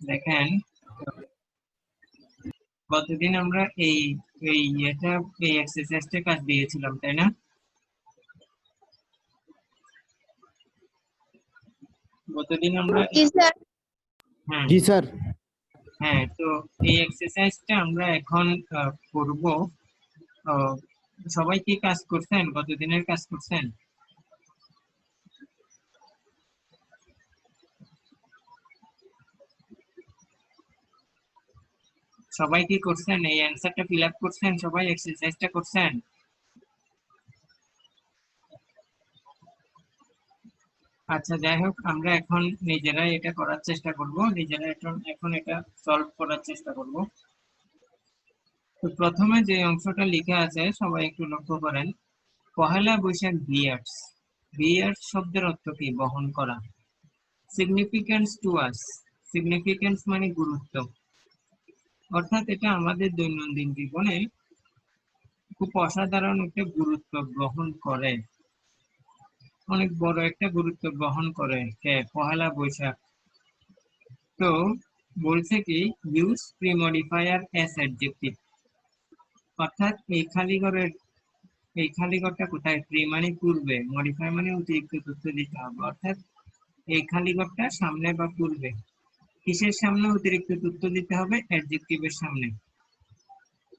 দেখেন গতদিন আমরা এই এই এটা এই এক্সারসাইজটা কাজ দিয়েছিলাম, তাই না? গতদিন আমরা জি স্যার। হ্যাঁ, তো এই এক্সারসাইজটা আমরা এখন করব। সবাই কি কাজ করছেন? গতদিনের কাজ করছেন? সবাই কি করছেন? এই অ্যানসারটা ফিল আপ করছেন? সবাই এক্সারসাইজটা করছেন? আচ্ছা, যাই হোক, আমরা এখন নিজেরাই এটা করার চেষ্টা করব, নিজেরা এখন এটা সলভ করার চেষ্টা করব। তো প্রথমে যে অংশটা লিখে আছে সবাই একটু লক্ষ্য করেন। পহেলা বৈশাখ বিয়ার্স। বিয়ার্স শব্দের অর্থ কি? বহন করা। Significance to us. সিগনিফিকেন্স মানে গুরুত্ব, অর্থাৎ এটা আমাদের দৈনন্দিন জীবনে খুব অসাধারণ একটা গুরুত্ব বহন করে, অনেক বড় একটা গুরুত্ব বহন করে কে? পহেলা বৈশাখ। তো বলছে কি, use pre modifier S adjective, অর্থাৎ এই খালি ঘরটা কোথায়? প্রি মানে পূর্বে, মডিফাই মানে অতিরিক্ত তথ্য দিতে হবে, অর্থাৎ এই খালি ঘরটা সামনে বা পূর্বে। কিসের সামনে অতিরিক্ত তথ্য দিতে হবে? অ্যাডজেক্টিভের সামনে।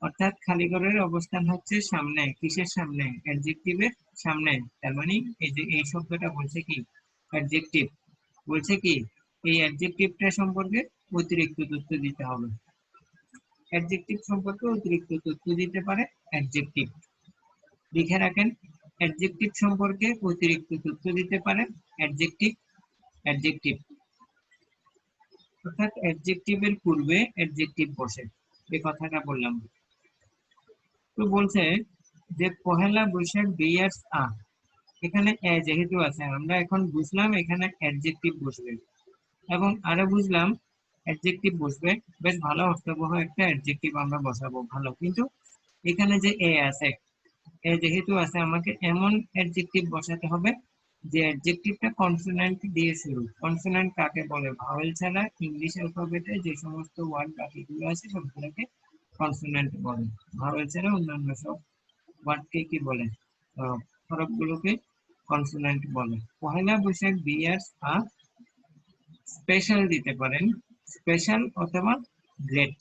অর্থাৎ খালি ঘরের অবস্থান হচ্ছে সামনে। কিসের সামনে? অ্যাডজেক্টিভের সামনে। তার মানে এই যে এই শব্দটা বলছে কি? অ্যাডজেক্টিভ। বলছে কি এই অ্যাডজেক্টিভটা সম্পর্কে অতিরিক্ত তথ্য দিতে হবে। অ্যাডজেক্টিভ সম্পর্কে অতিরিক্ত তথ্য দিতে পারে অ্যাডজেক্টিভ। লিখে রাখেন, অ্যাডজেক্টিভ সম্পর্কে অতিরিক্ত তথ্য দিতে পারে অ্যাডজেক্টিভ। অ্যাডজেক্টিভ অর্থাৎ অ্যাডজেক্টিভের পূর্বে অ্যাডজেক্টিভ বসে, এই কথাটা বললাম। তো বলছে যে পহেলা বৈশাখ বিয়ার্স আ, এখানে এ যেহেতু আছে আমরা এখন বুঝলাম এখানে অ্যাডজেক্টিভ বসবে, এবং আরো বুঝলাম অ্যাডজেক্টিভ বসবে। বেশ ভালো অর্থবহ একটা অ্যাডজেক্টিভ আমরা বসাবো, ভালো। কিন্তু এখানে যে এ আছে, এ যেহেতু আছে আমাকে এমন অ্যাডজেক্টিভ বসাতে হবে যে অ্যাডজেক্টিভটা কনসোনেন্ট দিয়ে শুরু। কনসোনেন্ট কাকে বলে? ভাওয়েল ছাড়া ইংলিশ অ্যালফাবেটে যে সমস্ত ওয়ার্ড বাকিগুলো আছে সবগুলোকে কনসোনেন্ট বলে। ভাওয়েল ছাড়া অন্যান্য সব ওয়ার্ডকে কি বলে? হরফগুলোকে কনসোনেন্ট বলে। পহেলা বৈশাখ বিয়ার্স আ স্পেশাল দিতে পারেন, স্পেশাল অথবা গ্রেট।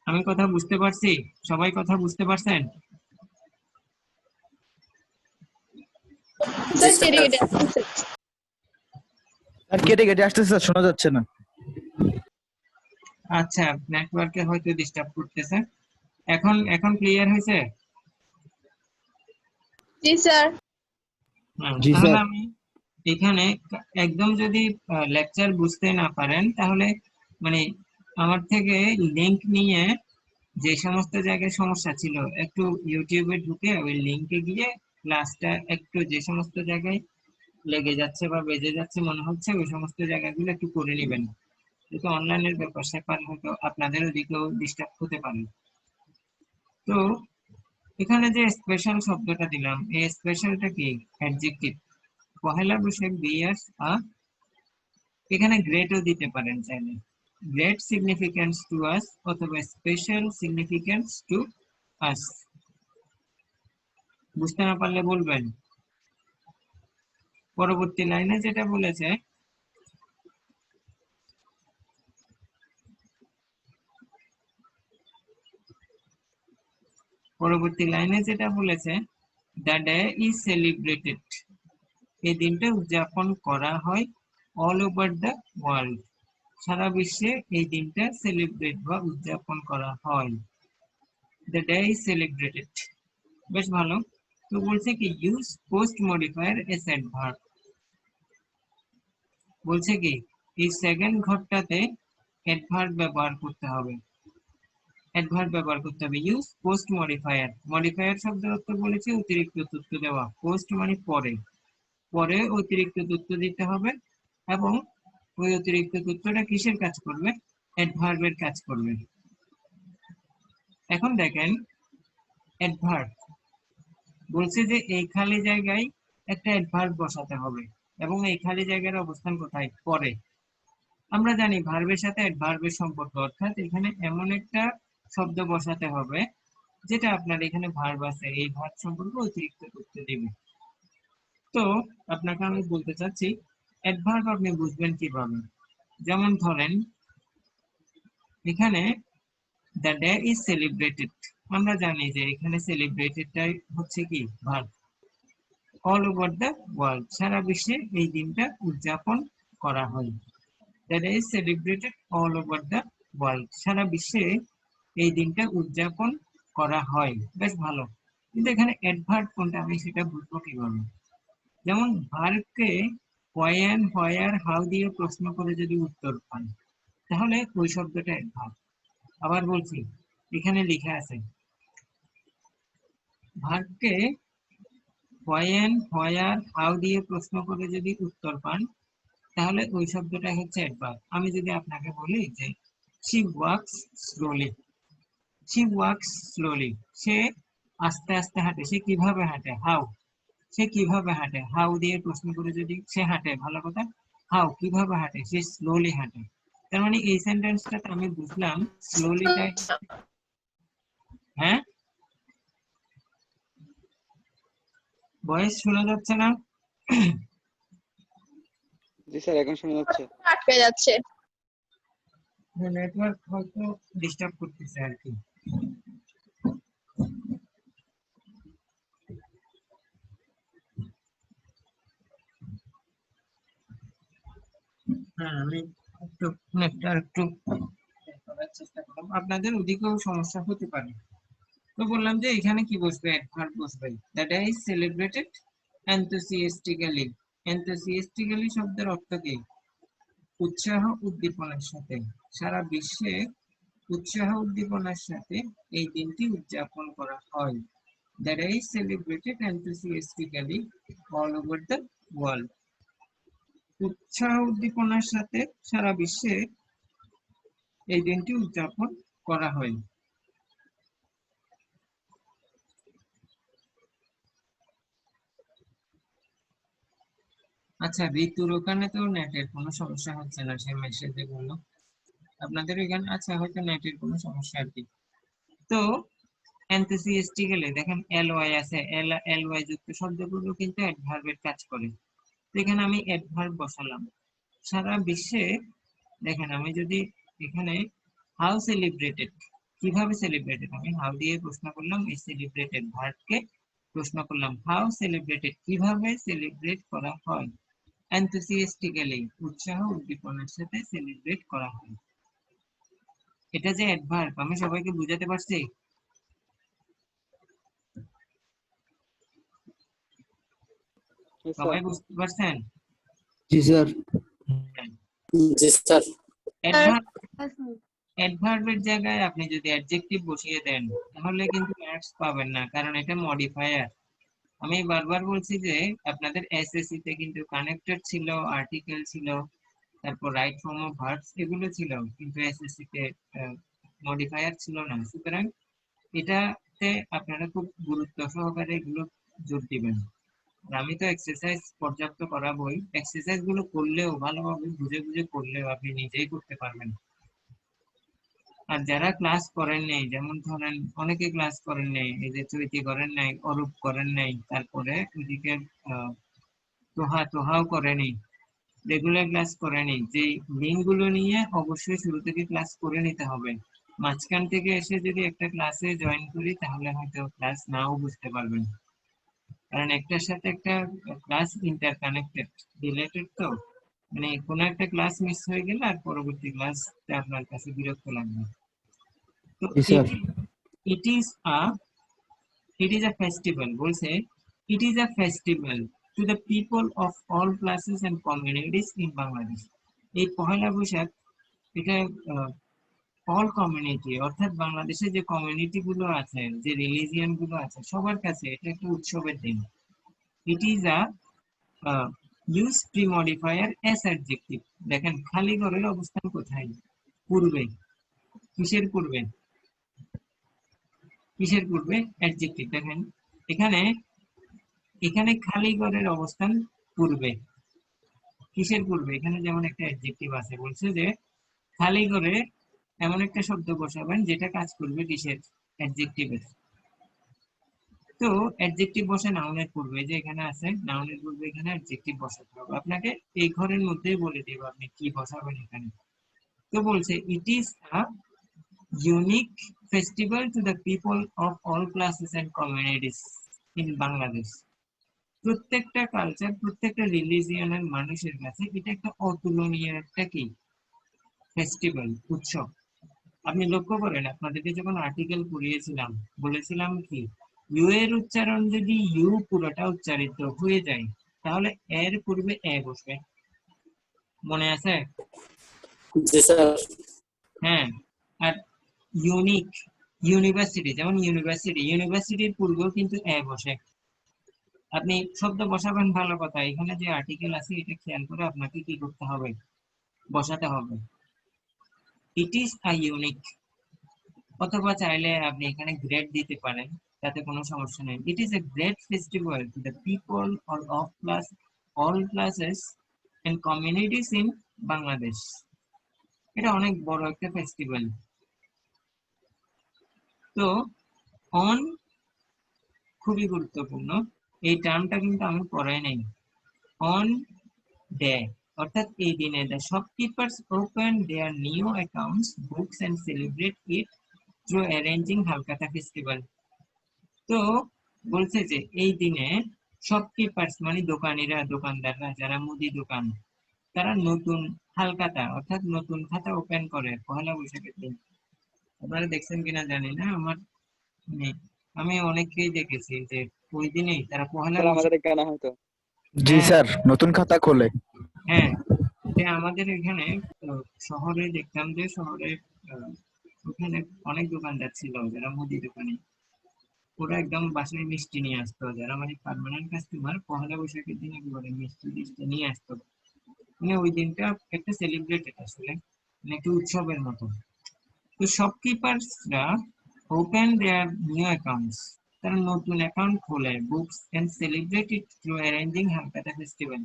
আমি কথা বুঝতে পারছি? সবাই কথা বুঝতে পারছেন? আর কেটে কেটে আসতেছে স্যার, শোনা যাচ্ছে না। আচ্ছা, নেটওয়ার্কে হয়তো ডিস্টার্ব করতেছে। এখন এখন ক্লিয়ার হয়েছে? জি স্যার। জি তাহলে স্যার। আমি এখানে একদম যদি লেকচার বুঝতে না পারেন তাহলে মানে আমার থেকে লিংক নিয়ে যে সমস্ত জায়গায় সমস্যা ছিল একটু ইউটিউবে ঢুকে ওই লিংকে গিয়ে ক্লাসটা একটু যে সমস্ত জায়গায় লেগে যাচ্ছে বা বেজে যাচ্ছে মনে হচ্ছে ওই সমস্ত জায়গাগুলো একটু করে নেবেন। যেহেতু অনলাইনের ব্যাপার স্যাপার হয়তো আপনাদের ওদিকেও ডিস্টার্ব হতে পারে। তো এখানে যে স্পেশাল শব্দটা দিলাম, এই স্পেশালটা কি? অ্যাডজেক্টিভ। পহেলা বৈশাখ বিয়ার্স আ, এখানে গ্রেটও দিতে পারেন চাইলে। গ্রেট সিগনিফিকেন্স টু আস অথবা স্পেশাল সিগনিফিকেন্স টু আস। বুঝতে না পারলে বলবেন। পরবর্তী লাইনে যেটা বলেছে, দ্য ডে ইজ সেলিব্রেটেড, এই দিনটা উদযাপন করা হয় অল ওভার দ্য ওয়ার্ল্ড, সারা বিশ্বে এই দিনটা সেলিব্রেট বা উদযাপন করা হয়। দ্য ডে ইজ সেলিব্রেটেড, বেশ ভালো। তো বলছে কি use post modifier S adverb. বলছে কি এই সেকেন্ড ঘরটাতে অ্যাডভার্ব ব্যবহার করতে হবে। অ্যাডভার্ব ব্যবহার করতে হবে। Use post modifier. মডিফায়ার শব্দের অর্থ বলেছে অতিরিক্ত তথ্য দেওয়া। পোস্ট মানে পরে, পরে অতিরিক্ত তথ্য দিতে হবে, এবং ওই অতিরিক্ত তথ্যটা কিসের কাজ করবে? অ্যাডভার্বের কাজ করবে। এখন দেখেন অ্যাডভার্ব বলছে যে এই খালি জায়গায় একটা অ্যাডভার্ব বসাতে হবে। এবং এই খালি জায়গার অবস্থান কোথায়? পরে। আমরা জানি ভার্বের সাথে অ্যাডভার্বের সম্পর্ক, অর্থাৎ এখানে এমন একটা শব্দ বসাতে হবে যেটা আপনার এখানে ভার্ব আছে এই ভার্ব সম্পর্কে অতিরিক্ত তথ্য দিবে। তো আপনাকে আমি বলতে চাচ্ছি অ্যাডভার্ব আপনি বুঝবেন কিভাবে। যেমন ধরেন এখানে দ্য ডে ইজ সেলিব্রেটেড, আমরা জানি যে এখানে সেলিব্রেটেডটাই হচ্ছে কি verb. All over the world, সারা বিশ্বে এই দিনটা উদযাপন করা হয়। The day is celebrated all over the world, সারা বিশ্বে এই দিনটা উদযাপন করা হয়। বেশ ভালো, কিন্তু এখানে অ্যাডভার্ব কোনটা আমি সেটা বুঝবো কিভাবে? যেমন ভার্বকে হোয়েন, হোয়ার, হাউ দিয়ে প্রশ্ন করে যদি উত্তর পান তাহলে ওই শব্দটা অ্যাডভার্ব। আবার বলছি, এখানে লেখা আছে ভার্বকে হোয়েন, হোয়ার, হাউ দিয়ে প্রশ্ন করে যদি উত্তর পান তাহলে ওই শব্দটা হচ্ছে অ্যাডভার্ব। আমি যদি আপনাকে বলি যে she walks slowly, she walks slowly, সে আস্তে আস্তে হাঁটে, সে কিভাবে হাঁটে? হাউ, সে কিভাবে হাঁটে? হাউ দিয়ে প্রশ্ন করে যদি সে হাঁটে, ভালো কথা, হাউ কিভাবে হাঁটে? সে স্লোলি হাঁটে। তার মানে এই সেন্টেন্সটাতে আমি বুঝলাম স্লোলিটাই। হ্যাঁ, ভয়েস শোনা যাচ্ছে না? জি স্যার, এখন শোনা যাচ্ছে। আটকে যাচ্ছে। নেটওয়ার্ক হয়তো ডিস্টার্ব করতেছে আর কি। হ্যাঁ, আমি একটু নেটটা একটু করার চেষ্টা করলাম, আপনাদের ওদিকেও সমস্যা হতে পারে। তো বললাম যে এখানে কি বসবে? অ্যাডভার্ব বসবে। The day is celebrated enthusiastically, enthusiastically শব্দের অর্থ কি? উৎসাহ উদ্দীপনার সাথে, সারা বিশ্বে উৎসাহ উদ্দীপনার সাথে এই দিনটি উদযাপন করা হয়। The day is celebrated enthusiastically all over the world, উৎসাহ উদ্দীপনার সাথে সারা বিশ্বে এই দিনটি উদযাপন করা হয়। আচ্ছা, ঋতুর ওখানে তো নেটের কোনো সমস্যা হচ্ছে না, সে মেসেজে বললো আপনাদের এখানে আচ্ছা হয়তো নেটের কোনো সমস্যা আর কি। তো enthusiastically দেখেন ly আছে, ly যুক্ত শব্দগুলো কিন্তু অ্যাডভার্বের কাজ করে। তো এখানে আমি অ্যাডভার্ব বসালাম সারা বিশ্বে। দেখেন আমি যদি এখানে হাউ সেলিব্রেটেড, কিভাবে সেলিব্রেটেড, আমি হাউ দিয়ে প্রশ্ন করলাম, এই সেলিব্রেটেড ভার্বকে প্রশ্ন করলাম হাউ সেলিব্রেটেড, কিভাবে সেলিব্রেট করা হয়? enthusiastically, উৎসাহ উদ্দীপনার সাথে সেলিব্রেট করা হয়। এটা যে অ্যাডভার্ব, আমি সবাইকে বুঝাতে পারছি? সবাই বুঝতে পারছেন? জি স্যার। জি স্যার। অ্যাডভার্বের জায়গায় আপনি যদি অ্যাডজেক্টিভ বসিয়ে দেন তাহলে কিন্তু মার্কস পাবেন না, কারণ এটা মডিফায়ার। আমি বারবার বলছি যে আপনাদের এসএসসি তে কিন্তু কানেক্টেড ছিল, আর্টিকেল ছিল, তারপর রাইট ফর্ম অফ ভার্বস এগুলো ছিল, কিন্তু এসএসসি তে মডিফায়ার ছিল না। সুতরাং এটাতে আপনারা খুব গুরুত্ব সহকারে এগুলো জোর দিবেন। আর আমি তো এক্সারসাইজ পর্যাপ্ত করাবোই, এক্সারসাইজ গুলো করলেও ভালোভাবে বুঝে বুঝে করলেও আপনি নিজেই করতে পারবেন। আর যারা ক্লাস করেন নাই, যেমন ধরেন অনেকে ক্লাস করেন নাই, এই যে চৈতি করেন নাই, অরূপ করেন নাই, তারপরে ওইদিকে তোহাও করেনি, রেগুলার ক্লাস করেনি, যে লিঙ্ক গুলো নিয়ে অবশ্যই শুরু থেকে ক্লাস করে নিতে হবে। মাঝখান থেকে এসে যদি একটা ক্লাসে জয়েন করি তাহলে হয়তো ক্লাস নাও বুঝতে পারবেন, কারণ একটার সাথে একটা ক্লাস ইন্টার কানেক্টেড, রিলেটেড। তো মানে কোনো একটা ক্লাস মিস হয়ে গেলে আর পরবর্তী ক্লাসটা আপনার কাছে বিরক্ত লাগবে। তো জি sir. it is a festival, বলছে it is a festival to the people of all classes and communities in Bangladesh। এই পহেলা বৈশাখ এটা অল কমিউনিটি, অর্থাৎ বাংলাদেশে যে কমিউনিটি গুলো আছে, যে রিলিজিয়ন গুলো আছে, সবার কাছে এটা একটা উৎসবের দিন। ইট is a use pre modifier S adjective. দেখেন খালি ঘরের অবস্থান কোথায়? পূর্বে। কিসের পূর্বে? কিসের পূর্বে? অ্যাডজেক্টিভ। দেখেন এখানে এখানে খালি ঘরের অবস্থান পূর্বে, কিসের পূর্বে? এখানে যেমন একটা অ্যাডজেক্টিভ আছে, বলছে যে খালি করে এমন একটা শব্দ বসাবেন যেটা কাজ করবে কিসের? অ্যাডজেক্টিভের। তো অ্যাডজেক্টিভ বসে নাউনের পূর্বে, যে এখানে আছে নাউনের পূর্বে এখানে অ্যাডজেক্টিভ বসাতে হবে। আপনাকে এই ঘরের মধ্যেই বলে দেব আপনি কি বসাবেন এখানে। তো বলছে it is a unique festival to the people of all classes and communities in Bangladesh. প্রত্যেকটা কালচার, প্রত্যেকটা রিলিজিয়নের মানুষের কাছে এটা একটা অতুলনীয় একটা কি ফেস্টিভ্যাল, উৎসব। আপনি লক্ষ্য করেন, আপনাদেরকে যখন আর্টিকেল পড়িয়েছিলাম বলেছিলাম কি, ইউ এর উচ্চারণ যদি ইউ পুরোটা উচ্চারিত হয়ে যায় তাহলে এর পূর্বে এ বসবে, মনে আছে? জি স্যার। হ্যাঁ। আর ইউনিক, ইউনিভার্সিটি, যেমন ইউনিভার্সিটি, ইউনিভার্সিটির পূর্বেও কিন্তু এ বসে। আপনি শব্দ বসাবেন ভালো কথা, এখানে যে আর্টিকেল আছে এটা খেয়াল করে আপনাকে কি করতে হবে? বসাতে হবে। ইট ইজ আ ইউনিক, অথবা চাইলে আপনি এখানে গ্রেড দিতে পারেন, তাতে কোনো সমস্যা নেই। It is a great festival to the people of class all classes and communities in Bangladesh. এটা অনেক বড় একটা ফেস্টিভ্যাল। তো অন খুবই গুরুত্বপূর্ণ, এই টার্মটা কিন্তু আমি পড়াই নাই। অন ডে অর্থাৎ এই দিনে the shopkeepers open their new accounts books and celebrate it through arranging Halkhata festival. তো বলছে যে এই দিনে শপকিপার্স মানে দোকানিরা, দোকানদাররা যারা মুদি দোকান, তারা নতুন হালখাতা অর্থাৎ নতুন খাতা ওপেন করে পহেলা বৈশাখের দিন। আপনারা দেখছেন কিনা জানি না, আমার মানে আমি অনেককেই দেখেছি যে ওই দিনেই তারা পহেলা স্যার আমাদের বৈশাখ। এখানে হয়তো। জি হ্যাঁ, স্যার, নতুন খাতা খোলে। হ্যাঁ, যে আমাদের এখানে শহরে দেখতাম যে শহরে আহ, ওখানে অনেক দোকানদার ছিল যারা মুদি দোকানে, ওরা একদম বাসায় মিষ্টি নিয়ে আসতো, যারা মানে পার্মানেন্ট কাস্টমার পহেলা বৈশাখের দিন একেবারে মিষ্টি টিষ্টি নিয়ে আসতো। মানে ওই দিনটা একটা সেলিব্রেটেড আসলে, মানে একটা উৎসবের মতো। তো শপকিপার্সরা ওপেন দেয়ার নিউ অ্যাকাউন্টস, তারা নতুন অ্যাকাউন্ট খোলে, books and celebrate it through arranging Halkhata festival,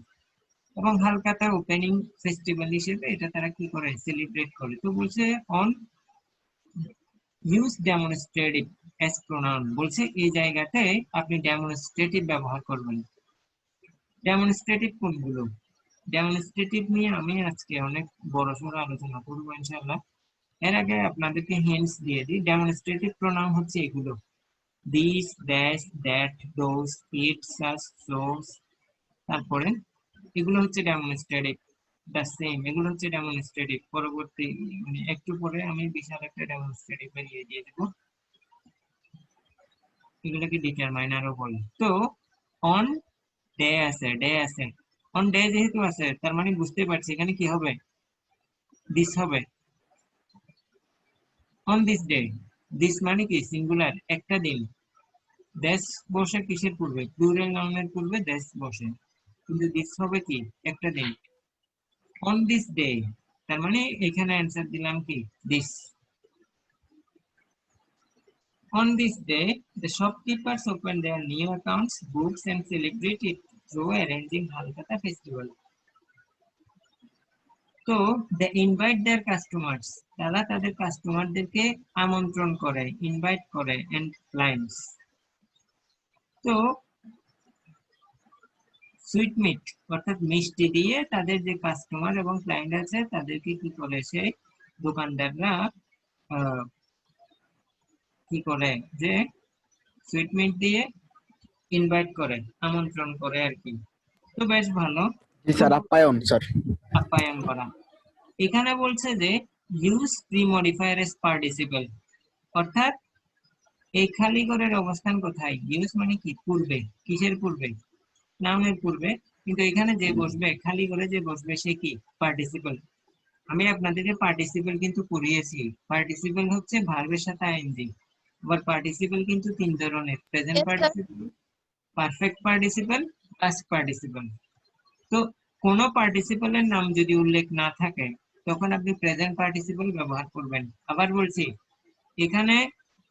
এবং হালখাতা ওপেনিং ফেস্টিভ্যাল হিসেবে এটা তারা কি করে? সেলিব্রেট করে। তো বলছে on use demonstrative as pronoun, বলছে এই জায়গাতে আপনি ডেমনস্ট্রেটিভ ব্যবহার করবেন। ডেমনস্ট্রেটিভ কোনগুলো? ডেমনস্ট্রেটিভ নিয়ে আমি আজকে অনেক বড়সড় আলোচনা করবো ইনশাআল্লাহ। এর আগে আপনাদেরকে হিন্টস দিয়ে দিই, ডেমনস্ট্রেটিভ প্রোনাউন হচ্ছে এগুলো: this, that, that, those, it, such, sows. তারপরে এগুলো হচ্ছে ডেমনস্ট্রেটিভ, দ্য সেম, এগুলো হচ্ছে ডেমনস্ট্রেটিভ। পরবর্তী মানে একটু পরে আমি বিশাল একটা ডেমনস্ট্রেটিভ বেরিয়ে দিয়ে দেবো, এগুলোকে ডিটারমাইনারও বলে। তো অন ডে আছে, ডে আছে, অন ডে যেহেতু আছে তার মানে বুঝতে পারছি এখানে কি হবে? দিস হবে। অন দিস ডে, দিস মানে কি? সিঙ্গুলার, একটা দিন। দেশ বসে কিসের পূর্বে? প্লুরাল নাউনের পূর্বে দেশ বসে, কিন্তু দিস হবে কি? একটা দিন। অন দিস ডে, তার মানে এখানে অ্যান্সার দিলাম কি? This. On this day, the shopkeepers open their new accounts, books, and celebrate it through arranging Halkata festival. তো দে ইনভাইট দেয়ার কাস্টমার্স, তারা তাদের কাস্টমারদেরকে আমন্ত্রণ করে, ইনভাইট করে, এন্ড ক্লায়েন্টস। তো সুইটমিট অর্থাৎ মিষ্টি দিয়ে তাদের যে কাস্টমার এবং ক্লায়েন্ট আছে তাদেরকে কি করে? সে দোকানদাররা আহ, কি করে? যে সুইটমিট দিয়ে ইনভাইট করে, আমন্ত্রণ করে আর কি। তো বেশ ভালো। জি তো স্যার, আপ্যায়ন স্যার। আপ্যায়ন করা। এখানে বলছে যে use pre modifier S participle, অর্থাৎ এই খালি ঘরের অবস্থান কোথায়? ইউজ মানে কি? পূর্বে। কিসের পূর্বে? নাউনের পূর্বে। কিন্তু এখানে যে বসবে, খালি ঘরে যে বসবে সে কি? পার্টিসিপল। আমি আপনাদেরকে পার্টিসিপল কিন্তু পড়িয়েছি। পার্টিসিপল হচ্ছে ভার্বের সাথে আইএনজি। আবার পার্টিসিপল কিন্তু তিন ধরনের: present participle, perfect participle, past participle. তো কোন পার্টিসিপলের নাম যদি উল্লেখ না থাকে তখন আপনি প্রেজেন্ট পার্টিসিপল ব্যবহার করবেন। আবার বলছি, এখানে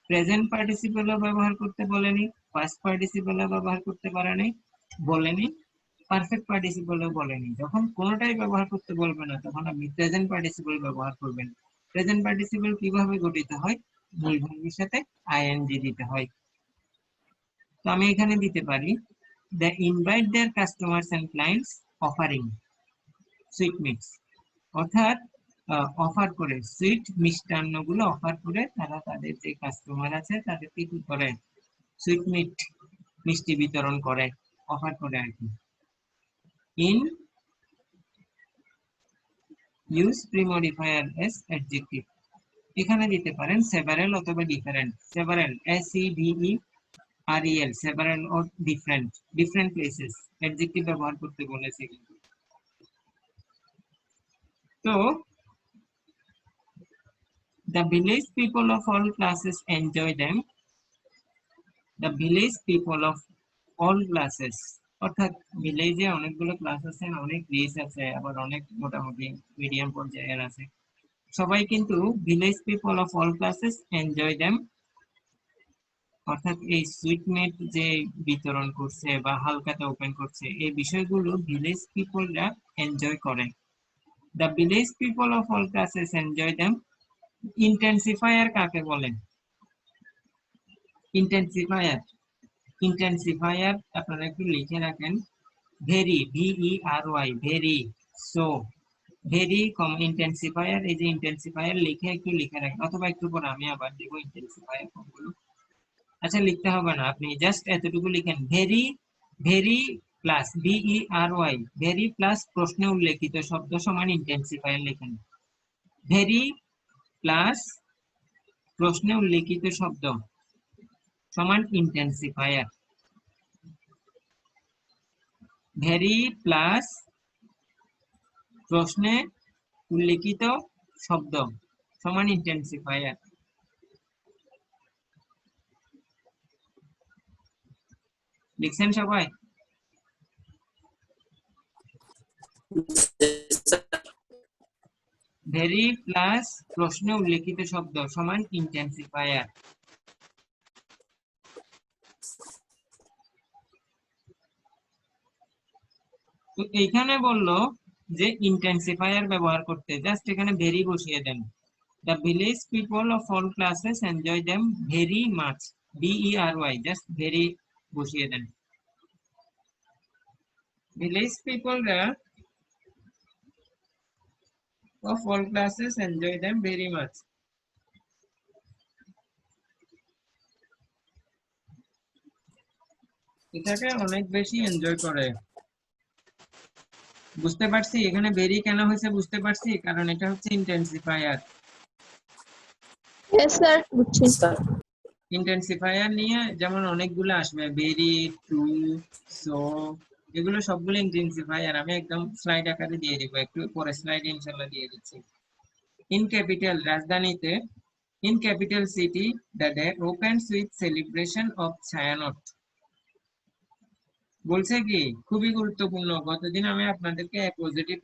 প্রেজেন্ট পার্টিসিপলও ব্যবহার করতে বলেনি, পাস্ট পার্টিসিপলও ব্যবহার করতে পারেনি, বলেনি, পারফেক্ট পার্টিসিপলও বলেনি। যখন কোনোটাই ব্যবহার করতে বলবে না তখন আপনি প্রেজেন্ট পার্টিসিপল ব্যবহার করবেন। প্রেজেন্ট পার্টিসিপল কিভাবে গঠিত হয়? মূল ভঙ্গির সাথে আইএনজি দিতে হয়। তো আমি এখানে দিতে পারি they invite their customers and clients offering sweetmeats, অর্থাৎ অফার করে সুইট মিষ্টান্নগুলো অফার করে তারা তাদের যে কাস্টমার আছে তাদেরকে কি করে সুইটমিট মিষ্টি বিতরণ করে, অফার করে আর কি। ইন ইউজ প্রিমডিফায়ার এস অ্যাডজেক্টিভ, এখানে দিতে পারেন সেভারেল অথবা different. Several SEVERAL, several or different, different places adjective ব্যবহার করতে বলেছে কিন্তু। তো the village people of all classes enjoy them, the village people of all classes, অর্থাৎ ভিলেজে অনেকগুলো ক্লাস আছে, অনেক রিচ আছে, আবার অনেক মোটামুটি মিডিয়াম পর্যায়ের আছে। সবাই কিন্তু village people of all classes enjoy them, অর্থাৎ এই সুইটমেট যে বিতরণ করছে বা হালকাতে ওপেন করছে এই বিষয়গুলো ভিলেজ পিপলরা এনজয় করে। The village people of all classes enjoy them. Intensifier কাকে বলে? ইন্টেন্সিফায়ার, ইন্টেন্সিফায়ার আপনারা একটু লিখে রাখেন। Very, VERY, very, so, very কম ইন্টেন্সিফায়ার। এই যে ইন্টেন্সিফায়ার লিখে একটু লিখে রাখেন, অথবা একটু পরে আমি আবার দেব ইন্টেন্সিফায়ার কোনগুলো। আচ্ছা লিখতে হবে না, আপনি জাস্ট এতটুকু লিখেন very, very plus VERY, very plus প্রশ্নে উল্লেখিত শব্দ সমান ইন্টেন্সিফায়ার লিখেন। ভেরি প্লাস প্রশ্নে উল্লেখিত শব্দ সমান ইন্টেন্সিফায়ার। ভেরি প্লাস প্রশ্নে উল্লেখিত শব্দ সমান ইন্টেন্সিফায়ার। লিখছেন সবাই? ভেরি প্লাস প্রশ্নে উল্লেখিত শব্দ সমান ইন্টেন্সিফায়ার। তো এইখানে বললো যে ইন্টেন্সিফায়ার ব্যবহার করতে, জাস্ট এখানে ভেরি বসিয়ে দেন। The village people of all classes enjoy them very much, VERY, just very বসিয়ে দেন। ভিলেজ পিপলরা of all classes enjoy them very much. এটাকে অনেক বেশি এনজয় করে। বুঝতে পারছি এখানে ভেরি কেন হয়েছে, বুঝতে পারছি, কারণ এটা হচ্ছে ইন্টেন্সিফায়ার। Yes, sir. বুঝছি। ইন্টেন্সিফায়ার নিয়ে যেমন অনেকগুলো আসবে, ভেরি, টু, সো, এগুলো সবগুলো ইন্টেন্সিফায়ার। আমি একদম স্লাইড আকারে দিয়ে দিব, একটু পরে স্লাইড ইনশাআল্লাহ দিয়ে দিচ্ছি। ইন ক্যাপিটাল, রাজধানীতে, in capital city the day opens with celebration of Chhayanaut. বলছে কি খুবই গুরুত্বপূর্ণ, গতদিন আমি আপনাদেরকে পজিটিভ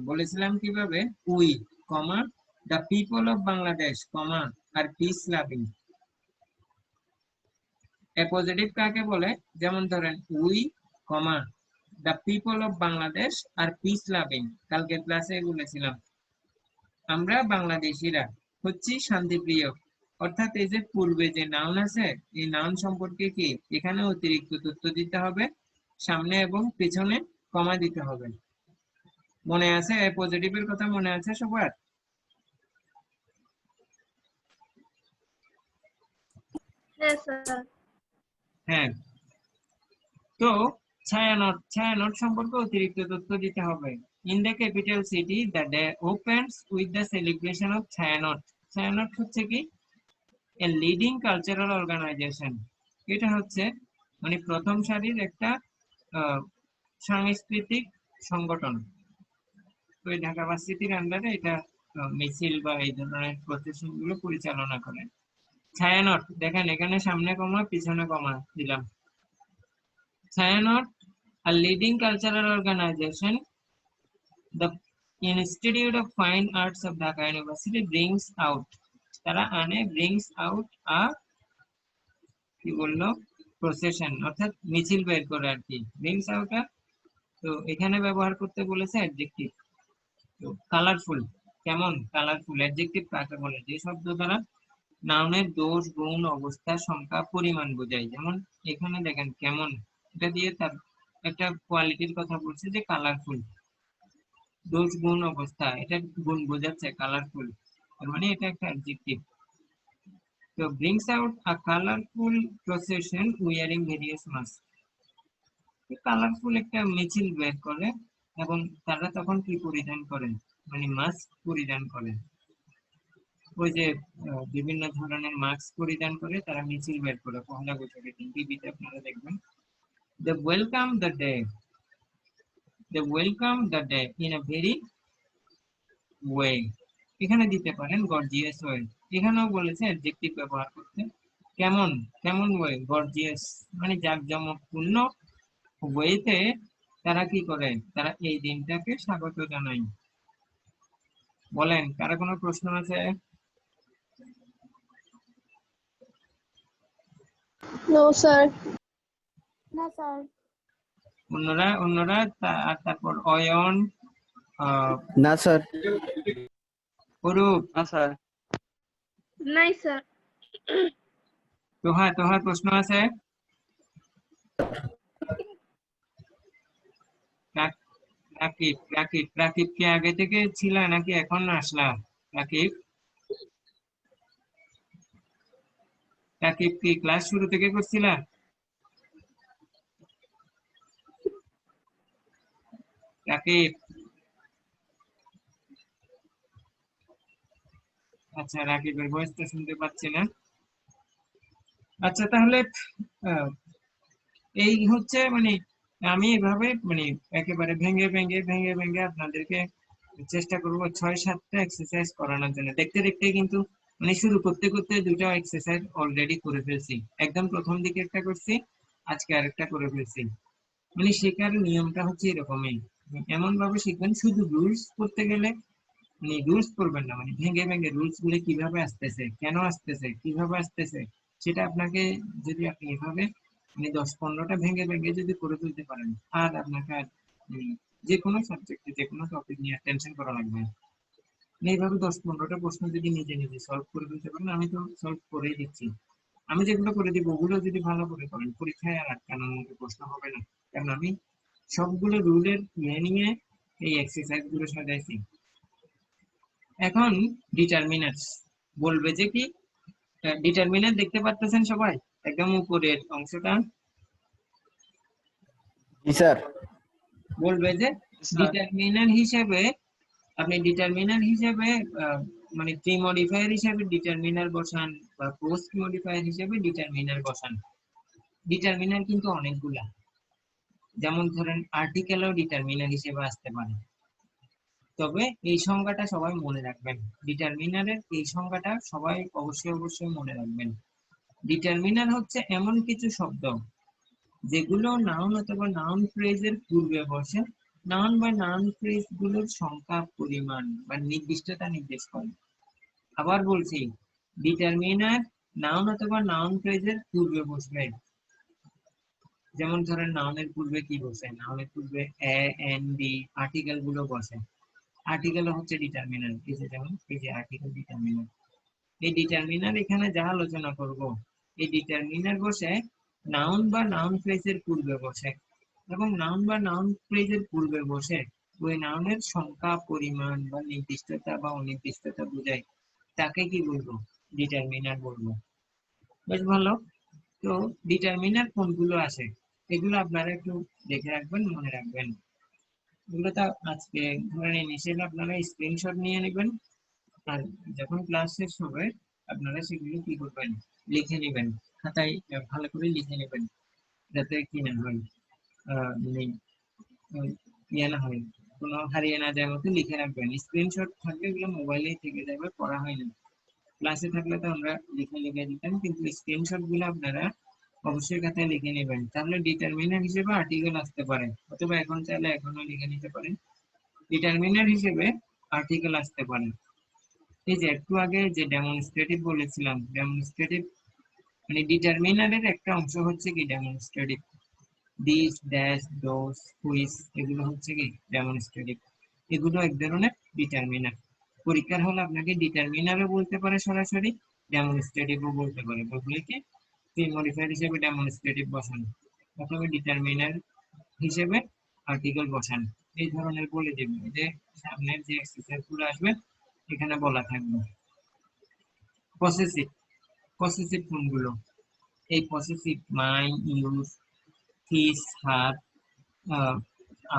বলেছিলাম কিভাবে, we comma the people of Bangladesh comma are peace loving. Positive কাকে বলে? যেমন ধরেন we comma the people of Bangladesh are peace loving, কালকে ক্লাসে বলেছিলাম। আমরা বাংলাদেশিরা হচ্ছি শান্তিপ্রিয়, অর্থাৎ এই যে পূর্বে যে নাউন আছে এই নাউন সম্পর্কে কি এখানে অতিরিক্ত তথ্য দিতে হবে, সামনে এবং পিছনে কমা দিতে হবে। মনে আছে পজিটিভের কথা? মনে আছে সবার? Yes, sir. হ্যাঁ। তো ছায়ানট সম্পর্কে অতিরিক্ত তথ্য দিতে হবে। In the capital city the day opens with the celebration of Chhayanaut. Chhayanaut হচ্ছে কি এ লিডিং কালচারাল অর্গানাইজেশন। এটা হচ্ছে মানে প্রথম সারির একটা সাংস্কৃতিক সংগঠন। তো ঢাকা ভার্সিটির আন্ডারে এটা মিছিল বা এই ধরনের প্রসেসিং গুলো পরিচালনা করে। ছায়ানট দেখেন এখানে সামনে কমা পিছনে কমা দিলাম। Chhayanaut a leading cultural organization, the Institute of Fine Arts of Dhaka University brings out, তারা আনে brings out a কি বললো প্রসেশন, অর্থাৎ মিছিল বের করে আর কি, brings out a তো এখানে ব্যবহার করতে বলেছে অ্যাডজেক্টিভ। তো কালারফুল, কেমন কালারফুল, অ্যাডজেক্টিভ কাকে বলে? যে শব্দ দ্বারা নাউনের দোষ, গুণ, অবস্থা, সংখ্যা, পরিমাণ বোঝায়। যেমন এখানে দেখেন কেমন, এটা দিয়ে তার একটা কোয়ালিটির কথা বলছে যে কালারফুল। দোষ, গুণ, অবস্থা, এটা গুণ বোঝাচ্ছে কালারফুল, তার মানে এটা একটা অ্যাডজেক্টিভ। তো brings out a colorful procession wearing various masks। Colourful একটা মিছিল বের করে এবং তারা তখন কি পরিধান করেন, মানে মাস্ক পরিধান করেন। ওই যে বিভিন্ন ধরনের মাস্ক পরিধান করে তারা মিছিল বের করে পহেলা বৈশাখের দিন, টিভিতে আপনারা দেখবেন। They welcome the day, they welcome the day in a very way। এখানে দিতে পারেন গর্জিয়াস ওয়ে, এখানেও বলেছে অ্যাডজেক্টিভ ব্যবহার করতে। কেমন, কেমন ওয়ে, গর্জিয়াস মানে জাঁকজমকপূর্ণ ওয়েতে তারা কি করে, তারা এই দিনটাকে স্বাগত জানায়। বলেন কার কোনো প্রশ্ন আছে? No, sir. না স্যার। অন্যরা অন্যরা আর তারপর অয়ন, না স্যার। অরূপ, না স্যার। নাই, sir. তোহার তোহার প্রশ্ন আছে? রাকিব, রাকিব, রাকিব কি আগে থেকে ছিল নাকি এখন আসলা? রাকিব, রাকিব কি ক্লাস শুরু থেকে করছিলা? রাকিব, আচ্ছা রাকিবের ভয়েসটা শুনতে পাচ্ছি না। আচ্ছা তাহলে আহ, এই হচ্ছে মানে আমি এভাবে মানে একেবারে ভেঙে ভেঙে ভেঙে ভেঙে আপনাদেরকে চেষ্টা করবো 6-7টা এক্সারসাইজ করানোর জন্য। দেখতে দেখতে কিন্তু মানে শুরু করতে করতে দুটো এক্সারসাইজ অলরেডি করে ফেলছি, একদম প্রথম দিকে একটা করছি, আজকে আরেকটা করে ফেলছি। মানে শেখার নিয়মটা হচ্ছে এরকমই, এমন ভাবে শিখবেন শুধু রুলস করতে গেলে মানে রুলস করবেন না, মানে ভেঙে ভেঙে রুলস গুলো কিভাবে আসতেছে, কেন আসতেছে, কিভাবে আসতেছে, সেটা আপনাকে যদি আপনি এভাবে মানে 10-15টা ভেঙে ভেঙে যদি করে তুলতে পারেন, আর আপনাকে আর যে কোনো সাবজেক্টে যে কোনো টপিক নিয়ে টেনশন করা লাগবে না। মানে এইভাবে 10-15টা প্রশ্ন যদি নিজে নিজে সলভ করে ফেলতে পারেন, আমি তো সলভ করেই দিচ্ছি, আমি যেগুলো করে দিব ওগুলো যদি ভালো করে করেন পরীক্ষায় আর আটকানোর মতো প্রশ্ন হবে না, কারণ আমি সবগুলো রুলের নিয়ে এই এক্সারসাইজ গুলো সাজাইছি। এখন ডিটারমিনার্স বলবে যে কি, ডিটারমিনার দেখতে পাচ্ছেন সবাই একদম উপরের অংশটা? জি স্যার। বলবে যে স্যার। ডিটারমিনার হিসেবে আপনি ডিটারমিনার হিসেবে মানে প্রি মডিফায়ার হিসেবে ডিটারমিনার বসান বা পোস্ট মডিফায়ার হিসেবে ডিটারমিনার বসান। ডিটারমিনার কিন্তু অনেকগুলা, যেমন ধরেন আর্টিকেলও ডিটারমিনার হিসেবে আসতে পারে। তবে এই সংজ্ঞাটা সবাই মনে রাখবেন, ডিটারমিনারের এই সংজ্ঞাটা সবাই অবশ্যই অবশ্যই মনে রাখবেন। ডিটারমিনার হচ্ছে এমন কিছু শব্দ যেগুলো নাউন অথবা নাউন ফ্রেজের পূর্বে বসে, নাউন বা নাউন ফ্রেজ গুলোর সংখ্যা, পরিমাণ বা নির্দিষ্টতা নির্দেশ করে। আবার বলছি, ডিটারমিনার নাউন অথবা নাউন ফ্রেজের পূর্বে বসবে। যেমন ধরেন নাউনের পূর্বে কি বসে, নাউনের পূর্বে এ, এন, ডি, আর্টিকেল গুলো বসে। আর্টিকেল হচ্ছে ডিটারমিনার, এই যে যেমন এই যে আর্টিকেল ডিটারমিনার। এই ডিটারমিনার এখানে যা আলোচনা করব, এই ডিটারমিনার বসে নাউন বা নাউন ফ্রেজের পূর্বে বসে, এবং নাউন বা নাউন ফ্রেজের পূর্বে বসে ওই নাউনের সংখ্যা, পরিমাণ বা নির্দিষ্টতা বা অনির্দিষ্টতা বোঝায়, তাকে কি বলবো, ডিটারমিনার বলবো। বেশ ভালো। তো ডিটারমিনার কোনগুলো আছে এগুলো আপনারা একটু দেখে রাখবেন, মনে রাখবেন। এগুলো তো আজকে ধরেন ইনিশিয়ালি আপনারা স্ক্রিনশট নিয়ে নেবেন, আর যখন ক্লাস শেষ হবে আপনারা সেগুলো কি করবেন, লিখে নেবেন খাতায়, ভালো করে লিখে নেবেন, যাতে কি না হয় মানে ইয়ে না হয়, কোনো হারিয়ে না যায় মতো লিখে রাখবেন। স্ক্রিনশট থাকলে এগুলো মোবাইলেই থেকে যাবে, পড়া হয় না। ক্লাসে থাকলে তো আমরা লিখে লিখে দিতাম, কিন্তু স্ক্রিনশট গুলো আপনারা অবশ্যই খাতায় লিখে নেবেন, তাহলে ডিটারমিনার হিসেবে আর্টিকেল আসতে পারে, অথবা এখন চাইলে এখনো লিখে নিতে পারেন, ডিটারমিনার হিসেবে আর্টিকেল আসতে পারে। এই যে একটু আগে যে ডেমনস্ট্রেটিভ বলেছিলাম, ডেমনস্ট্রেটিভ মানে ডিটারমিনারের একটা অংশ হচ্ছে কি demonstrative. This, dash, those, which এগুলো হচ্ছে কি ডেমনস্ট্রেটিভ। এগুলো এক ধরনের ডিটারমিনার। পরীক্ষার হলে আপনাকে ডিটারমিনারও বলতে পারে সরাসরি, ডেমনস্ট্রেটিভও বলতে পারে। বললে কি প্রি মডিফায়ার হিসেবে ডেমনস্ট্রেটিভ বসানো অথবা ডিটারমিনার হিসেবে আর্টিকেল বসানো, এই ধরনের বলে দেবে। যে সামনের যে এক্সারসাইজ গুলো আসবে এখানে বলা থাকবে। পসেসিভ, পসেসিভ কোনগুলো? এই possessive my, yours, his, her,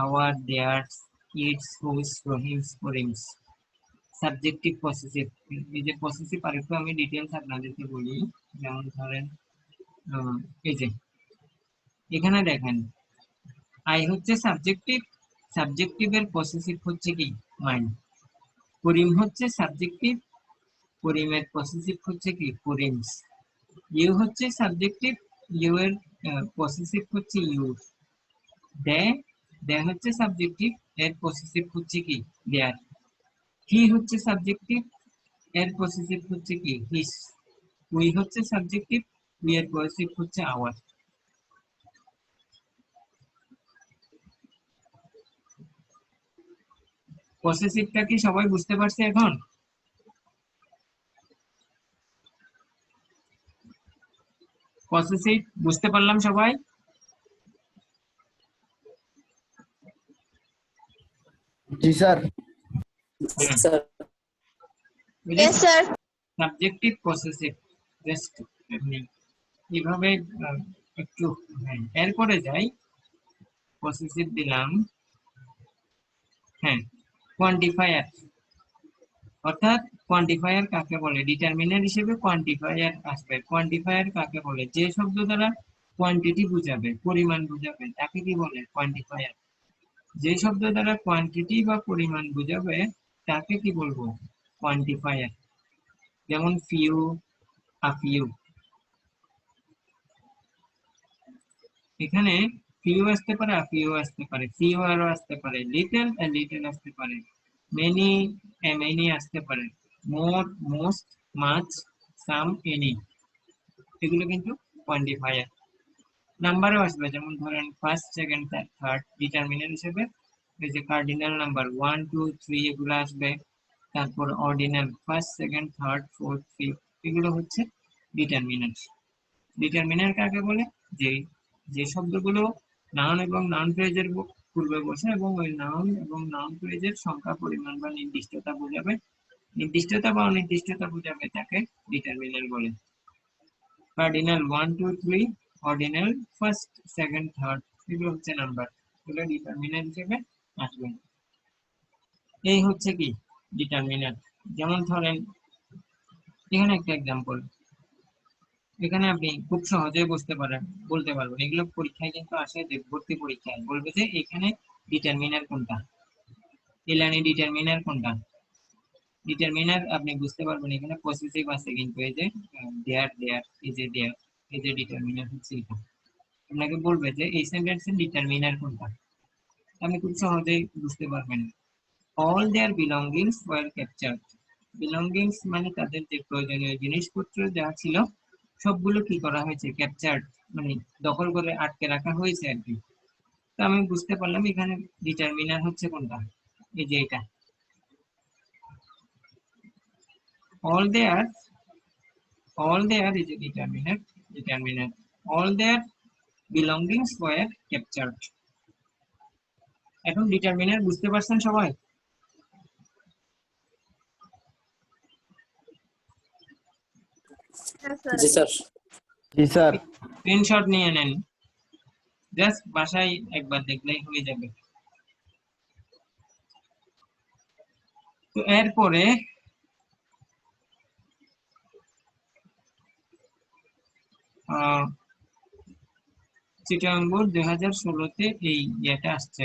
our, theirs, its, whose, Rahim's, Farim's. Subjective possessive, এই যে পসেসিভ আরেকটু আমি ডিটেইলস আপনাদেরকে বলি। যেমন ধরেন এই যে এখানে দেখেন আই হচ্ছে সাবজেক্টিভ, সাবজেক্টিভের পসেসিভ হচ্ছে কি মাই। করিম হচ্ছে সাবজেক্টিভ, করিমের পসেসিভ হচ্ছে কি করিমস। ইউ হচ্ছে সাবজেক্টিভ, ইউ এর পসেসিভ হচ্ছে ইউজ। দে, দে হচ্ছে সাবজেক্টিভ, এর পসেসিভ হচ্ছে কি দেয়ার। হি হচ্ছে সাবজেক্টিভ, এর পসেসিভ হচ্ছে কি হিস। উই হচ্ছে সাবজেক্টিভ, উই এর পসেসিভ হচ্ছে আওয়ার। পসেসিভটা কি সবাই বুঝতে পারছে এখন? পসেসিভ বুঝতে পারলাম সবাই? জি sir. Yes, sir. Yes, sir. Subjective possessive just এইভাবে একটু, হ্যাঁ এরপরে যাই। পসেসিভ দিলাম, হ্যাঁ কোয়ান্টিফায়ার, অর্থাৎ কোয়ান্টিফায়ার কাকে বলে? ডিটারমিনার হিসেবে কোয়ান্টিফায়ার আসবে। কোয়ান্টিফায়ার কাকে বলে? যে শব্দ দ্বারা কোয়ান্টিটি বোঝাবে, পরিমাণ বোঝাবে, তাকে কি বলে? কোয়ান্টিফায়ার। যে শব্দ দ্বারা কোয়ান্টিটি বা পরিমাণ বোঝাবে তাকে কি বলবো? কোয়ান্টিফায়ার। যেমন ফিউ, আ ফিউ। এখানে ফিউ আসতে পারে, আ ফিউ আসতে পারে, ফিউ আরও আসতে পারে, লিটল, আ লিটল আসতে পারে, মেনি, এ মেনি আসতে পারে, মোর, মোস্ট, মাচ, সাম, এনি। এগুলো কিন্তু কোয়ান্টিফায়ার। নাম্বারও আসবে, যেমন ধরেন ফার্স্ট, সেকেন্ড, থার্ড ডিটারমিনার হিসেবে এই যে কার্ডিনাল নাম্বার 1 2 3 এগুলো আসবে। তারপর ordinal first, second, third, fourth, fifth এগুলো হচ্ছে ডিটারমিনার। ডিটারমিনার কাকে বলে? যে যে শব্দগুলো নাউন এবং নাউন ফ্রেজের পূর্বে বসে এবং ওই নাউন এবং নাউন ফ্রেজের সংখ্যা, পরিমাণ বা নির্দিষ্টতা বোঝাবে, নির্দিষ্টতা বা অনির্দিষ্টতা বোঝাবে, তাকে ডিটারমিনার বলে। Cardinal 1 2 3, ordinal first, second, third এগুলো হচ্ছে নাম্বার, এগুলো ডিটারমিনার হিসেবে আসবে। এই হচ্ছে কি ডিটারমিনার। যেমন ধরেন এখানে একটা এক্সাম্পল, এখানে আপনি খুব সহজেই বলতে পারবেন। এগুলো পরীক্ষায় কিন্তু আসে, যে ভর্তি পরীক্ষায় বলবে যে এখানে ডিটারমিনার কোনটা, এলানি ডিটারমিনার কোনটা। ডিটারমিনার আপনি বুঝতে পারবেন এখানে পসেসিভ আছে, কিন্তু এই যে দেয়ার, দেয়ার, এই যে দেয়ার, এই যে ডিটারমিনার হচ্ছে এটা। আপনাকে বলবে যে এই সেন্টেন্সের ডিটারমিনার কোনটা, আপনি খুব সহজেই বুঝতে পারবেন। অল দেয়ার বিলঙ্গিংস ওয়ার ক্যাপচার্ড। বিলঙ্গিংস মানে তাদের যে প্রয়োজনীয় জিনিসপত্র যা ছিল সবগুলো কি করা হয়েছে? ক্যাপচার্ড, মানে দখল করে আটকে রাখা হয়েছে আর কি। তো আমি বুঝতে পারলাম এখানে ডিটারমিনার হচ্ছে কোনটা, এই যে এটা। All their, all their is a determinant, determinant. All their belongings were captured. এখন ডিটারমিনার বুঝতে পারছেন সবাই? Yes, sir. Yes, sir. জি স্যার। স্ক্রিনশট নিয়ে নেন, জাস্ট বাসায় একবার দেখলেই হয়ে যাবে। তো এরপরে চিটাগাং বোর্ড 2016-তে এই ইয়েটা আসছে,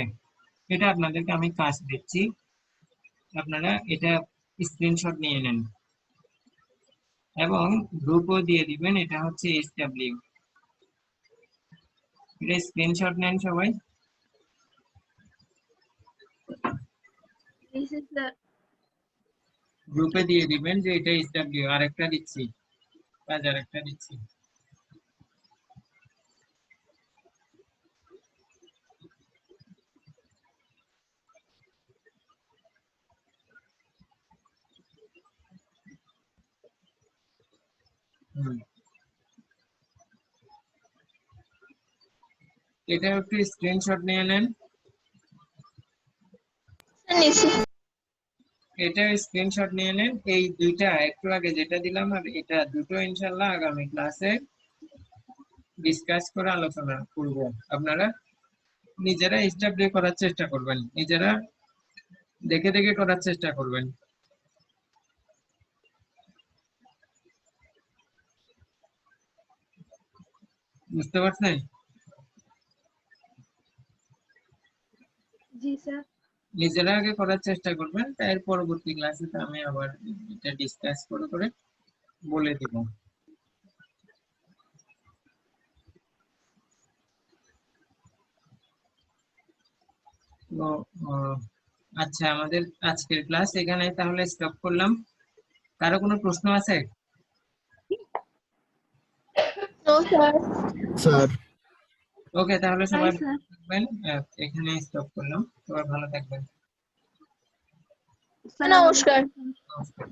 এটা আপনাদেরকে আমি কাজ দিচ্ছি, আপনারা এটা স্ক্রিনশট নিয়ে নেন এবং গ্রুপও দিয়ে দিবেন। এটা হচ্ছে SW, এটা স্ক্রিনশট নেন সবাই। This is the গ্রুপে দিয়ে দিবেন যে এটা SW। আরেকটা দিচ্ছি, কাজ আরেকটা দিচ্ছি। এটা একটু স্ক্রিনশট নিয়ে নেন। নিছি এটা স্ক্রিনশট নিয়ে নেন। এই দুইটা একটু আগে যেটা দিলাম আর এটা দুটো ইনশাআল্লাহ আগামী ক্লাসে ডিসকাস করে আলোচনা করব। আপনারা নিজেরা স্টেপ দিয়ে করার চেষ্টা করবেন, নিজেরা দেখে দেখে করার চেষ্টা করবেন। বুঝতে পারছেন? জি স্যার। নিজেরা আগে করার চেষ্টা করবেন, তার পরবর্তী ক্লাসে আমি আবার এটা ডিসকাস করে করে বলে দিব। তো আচ্ছা, আমাদের আজকের ক্লাস এখানে তাহলে স্টপ করলাম। কারো কোনো প্রশ্ন আছে? নো স্যার স্যার ওকে, তাহলে সবাই Bye, sir. ভালো থাকবেন। এখানে স্টপ করলাম, সবাই ভালো থাকবেন। নমস্কার নমস্কার।